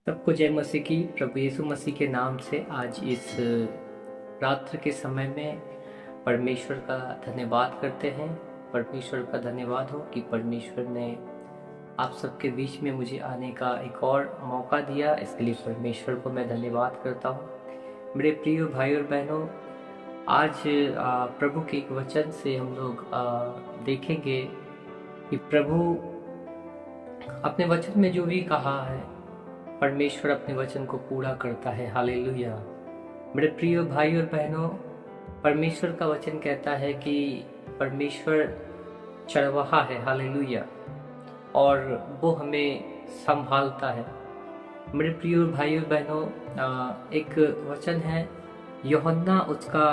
सबको जय मसीह की। प्रभु यीशु मसीह के नाम से आज इस रात्र के समय में परमेश्वर का धन्यवाद करते हैं। परमेश्वर का धन्यवाद हो कि परमेश्वर ने आप सबके बीच में मुझे आने का एक और मौका दिया। इसके लिए परमेश्वर को मैं धन्यवाद करता हूँ। मेरे प्रिय भाई और बहनों, आज प्रभु के एक वचन से हम लोग देखेंगे कि प्रभु अपने वचन में जो भी कहा है, परमेश्वर अपने वचन को पूरा करता है। हालेलुया। मेरे प्रिय भाई और बहनों, परमेश्वर का वचन कहता है कि परमेश्वर चरवाहा है। हालेलुया। और वो हमें संभालता है। मेरे प्रिय भाई और बहनों, एक वचन है यूहन्ना उसका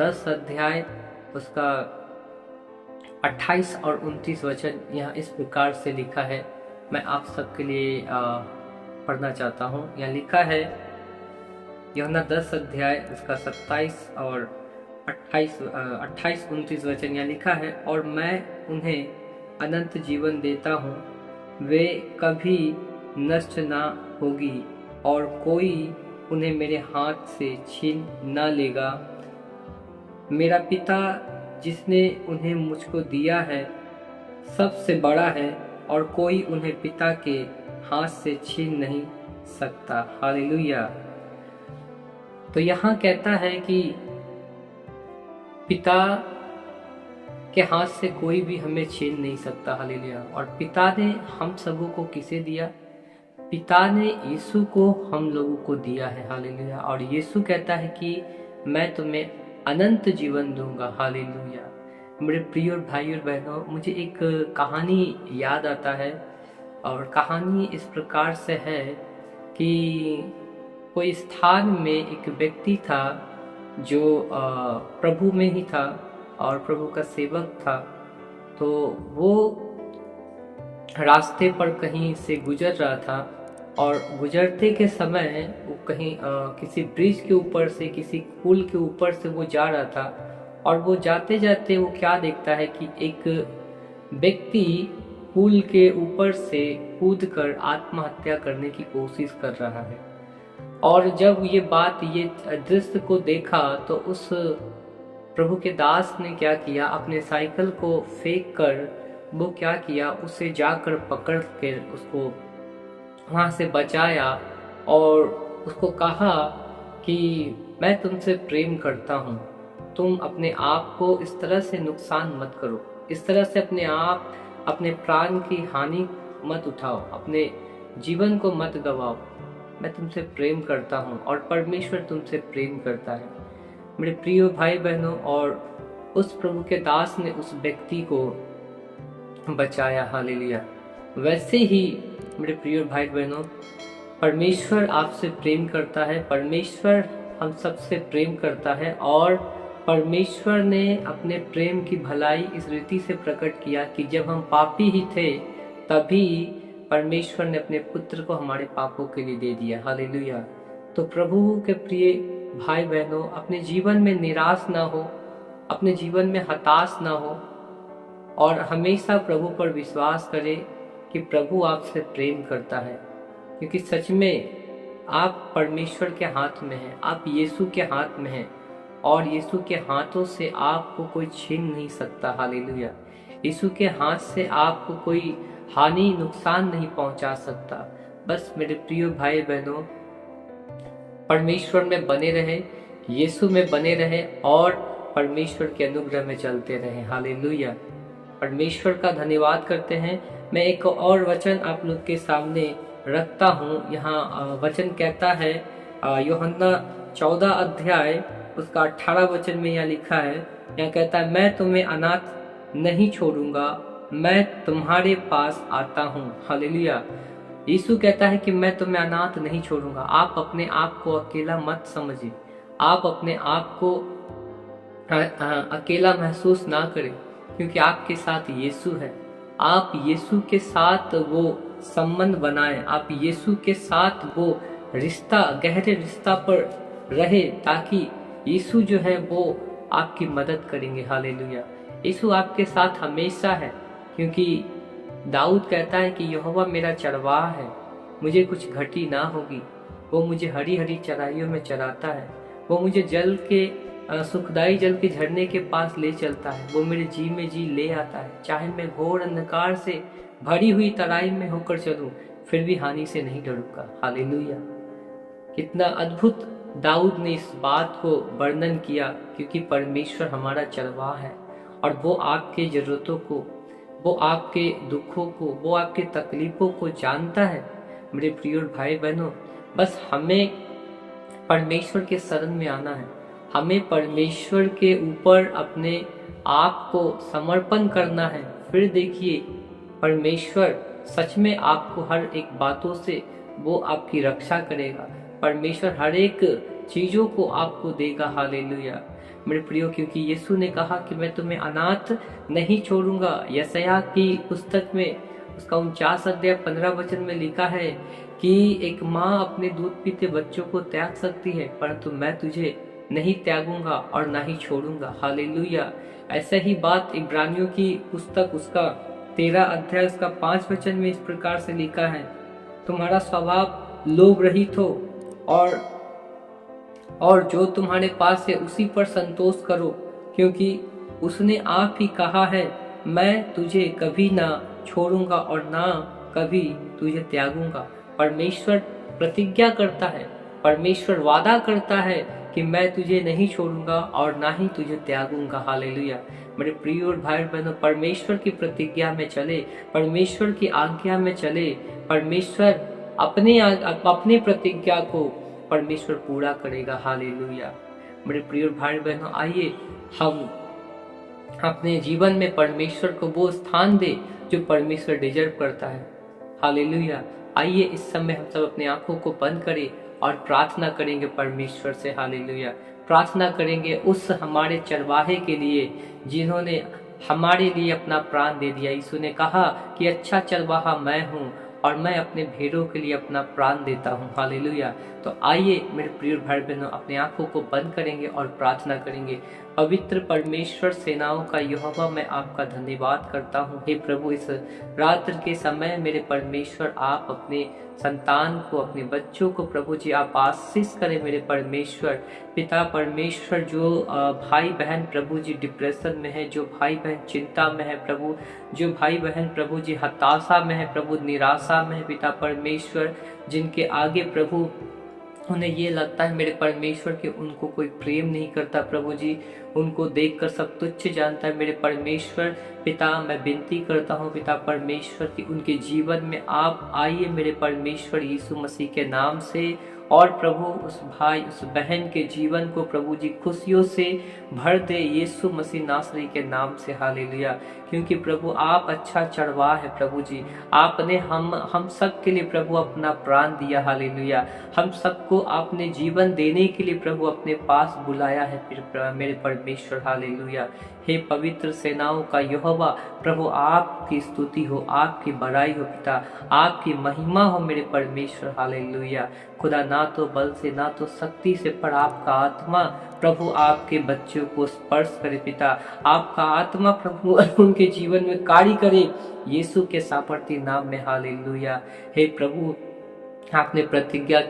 10 अध्याय उसका 28 और 29 वचन यहाँ इस प्रकार से लिखा है। मैं आप सबके लिए पढ़ना चाहता हूँ। यहाँ लिखा है यूहन्ना 10 अध्याय उसका 27 और 28-29 वचन। यहाँ लिखा है, और मैं उन्हें अनंत जीवन देता हूँ, वे कभी नष्ट ना होगी और कोई उन्हें मेरे हाथ से छीन न लेगा। मेरा पिता जिसने उन्हें मुझको दिया है सबसे बड़ा है और कोई उन्हें पिता के हाथ से छीन नहीं सकता। हालेलुया। तो यहाँ कहता है कि पिता के हाथ से कोई भी हमें छीन नहीं सकता। हालेलुया। और पिता ने हम सबों को किसे दिया? पिता ने यीशु को हम लोगों को दिया है। हालेलुया। और यीशु कहता है कि मैं तुम्हें अनंत जीवन दूंगा। हालेलुया। मेरे प्रिय भाई और बहनों, मुझे एक कहानी याद आता है, और कहानी इस प्रकार से है कि कोई स्थान में एक व्यक्ति था जो प्रभु में ही था और प्रभु का सेवक था। तो वो रास्ते पर कहीं से गुजर रहा था, और गुजरते के समय वो कहीं किसी ब्रिज के ऊपर से, किसी पुल के ऊपर से वो जा रहा था। और वो जाते जाते वो क्या देखता है कि एक व्यक्ति पुल के ऊपर से कूदकर आत्महत्या करने की कोशिश कर रहा है। और जब ये दृश्य को देखा तो उस प्रभु के दास ने क्या किया, अपने साइकिल को फेंक कर वो क्या किया, उसे जाकर पकड़ कर उसको वहाँ से बचाया और उसको कहा कि मैं तुमसे प्रेम करता हूँ, तुम अपने आप को इस तरह से नुकसान मत करो, इस तरह से अपने प्राण की हानि मत उठाओ, अपने जीवन को मत गवाओ। मैं तुमसे प्रेम करता हूँ और परमेश्वर तुमसे प्रेम करता है। मेरे प्रिय भाई बहनों, और उस प्रभु के दास ने उस व्यक्ति को बचाया। हालेलुया। वैसे ही मेरे प्रिय भाई बहनों, परमेश्वर आपसे प्रेम करता है, परमेश्वर हम सबसे प्रेम करता है। और परमेश्वर ने अपने प्रेम की भलाई इस रीति से प्रकट किया कि जब हम पापी ही थे तभी परमेश्वर ने अपने पुत्र को हमारे पापों के लिए दे दिया। हालेलुया। तो प्रभु के प्रिय भाई बहनों, अपने जीवन में निराश ना हो, अपने जीवन में हताश ना हो, और हमेशा प्रभु पर विश्वास करें कि प्रभु आपसे प्रेम करता है, क्योंकि सच में आप परमेश्वर के हाथ में हैं, आप यीशु के हाथ में हैं, और यीशु के हाथों से आपको कोई छीन नहीं सकता। हालेलुया। यीशु के हाथ से आपको कोई हानि नुकसान नहीं पहुंचा सकता। बस मेरे प्रिय भाई बहनों, परमेश्वर में बने रहे, यीशु में बने रहे और परमेश्वर के अनुग्रह में चलते रहे। हालेलुया। परमेश्वर का धन्यवाद करते हैं। मैं एक और वचन आप लोग के सामने रखता हूँ। यहाँ वचन कहता है यूहन्ना 14 अध्याय उसका 18 वचन में यहाँ लिखा है। यहाँ कहता है, मैं तुम्हें अनाथ नहीं छोड़ूंगा, मैं तुम्हारे पास आता हूँ। हालेलुया। यीशु कहता है कि मैं तुम्हें अनाथ नहीं छोड़ूंगा। आप अपने आप को अकेला मत समझिए, आप अपने आप को अकेला महसूस ना करें, क्योंकि आपके साथ यीशु है। आप यीशु के साथ वो संबंध बनाएं, आप यीशु के साथ वो रिश्ता, गहरे रिश्ता पर रहे, ताकि यीशु जो है वो आपकी मदद करेंगे। हालेलुया। यीशु आपके साथ हमेशा है, क्योंकि दाऊद कहता है कि यहोवा मेरा चरवाहा है, मुझे कुछ घटी ना होगी। वो मुझे हरी हरी चराइयों में चराता है। वो मुझे जल के सुखदाई जल के झरने के पास ले चलता है। वो मेरे जी में जी ले आता है। चाहे मैं घोर अंधकार से भरी हुई तराई में होकर चलूं, फिर भी हानि से नहीं डरूंगा। हालेलुया। कितना अद्भुत दाऊद ने इस बात को वर्णन किया, क्योंकि परमेश्वर हमारा चरवाहा है और वो आपके जरूरतों को, वो आपके दुखों को, वो आपके तकलीफों को जानता है। मेरे प्रिय भाई बहनों, बस हमें परमेश्वर के शरण में आना है। हमें परमेश्वर के ऊपर अपने आप को समर्पण करना है। फिर देखिए, परमेश्वर सच में आपको हर एक बातों से वो आपकी रक्षा करेगा। परमेश्वर हर एक चीजों को आपको देगा। हालेलुया। मेरे प्रियो, क्योंकि यीशु ने कहा कि मैं तुम्हें अनाथ नहीं छोड़ूंगा। यशायाह की पुस्तक में उसका 49 अध्याय 15 वचन में लिखा है कि एक माँ अपने दूध पीते बच्चों को त्याग सकती है, परंतु मैं तुझे नहीं त्यागूंगा और ना ही छोड़ूंगा। हालेलुया। ऐसा ही बात इब्रानियों की पुस्तक उसका 13 अध्याय उसका 5 वचन में इस प्रकार से लिखा है, तुम्हारा स्वभाव लोभ रहित हो और जो तुम्हारे पास है उसी पर संतोष करो, क्योंकि उसने आप ही कहा है, मैं तुझे कभी ना छोड़ूंगा और ना कभी तुझे त्यागूंगा। परमेश्वर प्रतिज्ञा करता है, परमेश्वर वादा करता है कि मैं तुझे नहीं छोड़ूंगा और ना ही तुझे त्यागूंगा। हालेलुया। मेरे प्रिय और भाई बहनों, परमेश्वर की प्रतिज्ञा में चले, परमेश्वर की आज्ञा में चले। परमेश्वर अपने प्रतिज्ञा को परमेश्वर पूरा करेगा। हालेलुया। मेरे प्रिय भाई बहनों, आइए हम अपने जीवन में परमेश्वर को वो स्थान दे जो परमेश्वर डिजर्व करता है। हालेलुया। आइए इस समय हम सब अपनी आंखों को बंद करें और प्रार्थना करेंगे परमेश्वर से। हालेलुया। प्रार्थना करेंगे उस हमारे चरवाहे के लिए जिन्होंने हमारे लिए अपना प्राण दे दिया। यीशु ने कहा कि अच्छा चरवाहा मैं हूँ और मैं अपने भेड़ों के लिए अपना प्राण देता हूँ। हालेलुया। तो आइए मेरे प्रिय भाई बहनों, अपनी आंखों को बंद करेंगे और प्रार्थना करेंगे। पवित्र परमेश्वर सेनाओं का यहोवा, मैं आपका धन्यवाद करता हूँ। हे प्रभु, इस रात्र के समय मेरे परमेश्वर आप अपने संतान को, अपने बच्चों को प्रभु जी आप आशीष करें। मेरे परमेश्वर पिता परमेश्वर, जो भाई बहन प्रभु जी डिप्रेशन में है, जो भाई बहन चिंता में है प्रभु, जो भाई बहन प्रभु जी हताशा में है प्रभु, निराशा में है पिता परमेश्वर, जिनके आगे प्रभु उन्हें ये लगता है मेरे परमेश्वर कि उनको कोई प्रेम नहीं करता प्रभु जी, उनको देखकर सब तुच्छ जानता है। मेरे परमेश्वर पिता, मैं विनती करता हूँ पिता परमेश्वर कि उनके जीवन में आप आइए मेरे परमेश्वर यीशु मसीह के नाम से, और प्रभु उस भाई उस बहन के जीवन को प्रभु जी खुशियों से भर दे यीशु मसीह नासरी के नाम से। हालेलुया। क्योंकि प्रभु आप अच्छा चरवाहा है प्रभु जी, आपने हम सब के लिए प्रभु अपना प्राण दिया। हालेलुया। हम सबको आपने जीवन देने के लिए प्रभु अपने पास बुलाया है मेरे परमेश्वर। हालेलुया। हे पवित्र सेनाओं का यहोवा प्रभु, आपकी स्तुति हो, आपकी बड़ाई हो पिता, आपकी महिमा हो मेरे परमेश्वर। हालेलुया। खुदा, ना तो बल से ना तो शक्ति से, पर आपका आत्मा प्रभु आपके बच्चों को स्पर्श करे पिता, आपका आत्मा प्रभु उनके जीवन में कार्य करे यीशु के सामर्थी नाम में। हालेलुया। हे प्रभु, आपने प्रतिज्ञा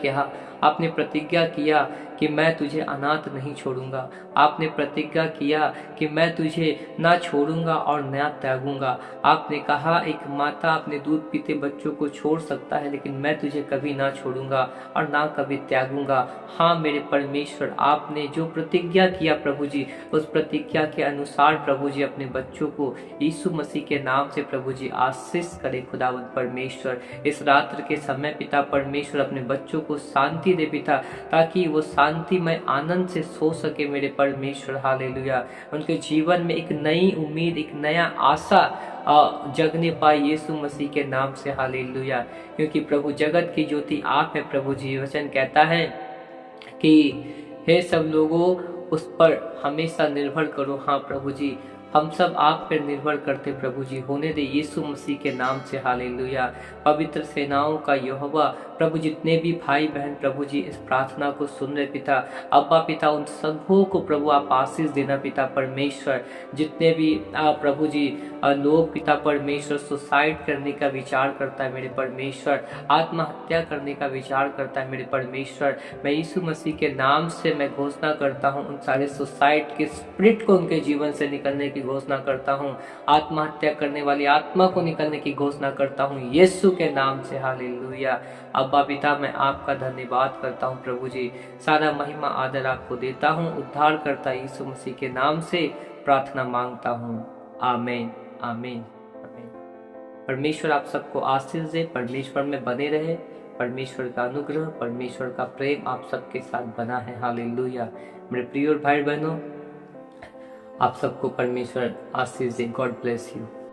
किया कि मैं तुझे अनाथ नहीं छोड़ूंगा। आपने प्रतिज्ञा किया कि मैं तुझे ना छोड़ूंगा और ना त्यागूंगा। आपने कहा एक माता अपने दूध पीते बच्चों को छोड़ सकता है, लेकिन मैं तुझे कभी ना छोड़ूंगा और ना कभी त्यागूंगा। हाँ मेरे परमेश्वर, आपने जो प्रतिज्ञा किया प्रभु जी, उस प्रतिज्ञा के अनुसार प्रभु जी अपने बच्चों को यीशु मसीह के नाम से प्रभु जी आशीष करे खुदावंद परमेश्वर। इस रात्र के समय पिता परमेश्वर अपने बच्चों को शांति दे पिता, ताकि वो शांति में आनंद से सो सके मेरे परमेश्वर। हालेलुया। उनके जीवन में एक नई उम्मीद, एक नया आशा जगने पाए यीशु मसीह के नाम से। हालेलुया। क्योंकि प्रभु जगत की ज्योति आप है प्रभु जी। वचन कहता है कि हे सब लोगों उस पर हमेशा निर्भर करो। हाँ प्रभु जी, हम सब आप पर निर्भर करते प्रभु जी, होने दे यीशु मसीह के नाम से। हालेलुया। पवित्र सेनाओं का यहोवा प्रभु जितने भी भाई बहन प्रभु जी इस प्रार्थना को सुन रहे पिता, अब्बा पिता उन सबों को प्रभु आप आशीष देना पिता परमेश्वर। जितने भी प्रभु जी लोग पिता परमेश्वर सुसाइड करने का विचार करता है मेरे परमेश्वर, आत्महत्या करने का विचार करता है मेरे परमेश्वर, मैं यीशु मसीह के नाम से मैं घोषणा करता हूँ उन सारे सुसाइड के स्पिरिट को उनके जीवन से निकलने की घोषणा करता हूँ, आत्महत्या करने वाली आत्मा को निकलने की घोषणा करता हूँ यीशु के नाम से। हालेलुया। अब्बा पिता मैं आपका धन्यवाद करता हूँ प्रभु जी, सारा महिमा आदर आपको देता हूँ, उद्धार करता यीशु मसीह के नाम से प्रार्थना मांगता हूँ। आमीन आमीन आमीन। परमेश्वर आप सबको आशीष दे, परमेश्वर में बने रहे, परमेश्वर का अनुग्रह परमेश्वर का प्रेम आप सबके साथ बना है। हालेलुया। मेरे प्रिय भाई बहनों, आप सबको परमेश्वर आशीष दे। God bless you.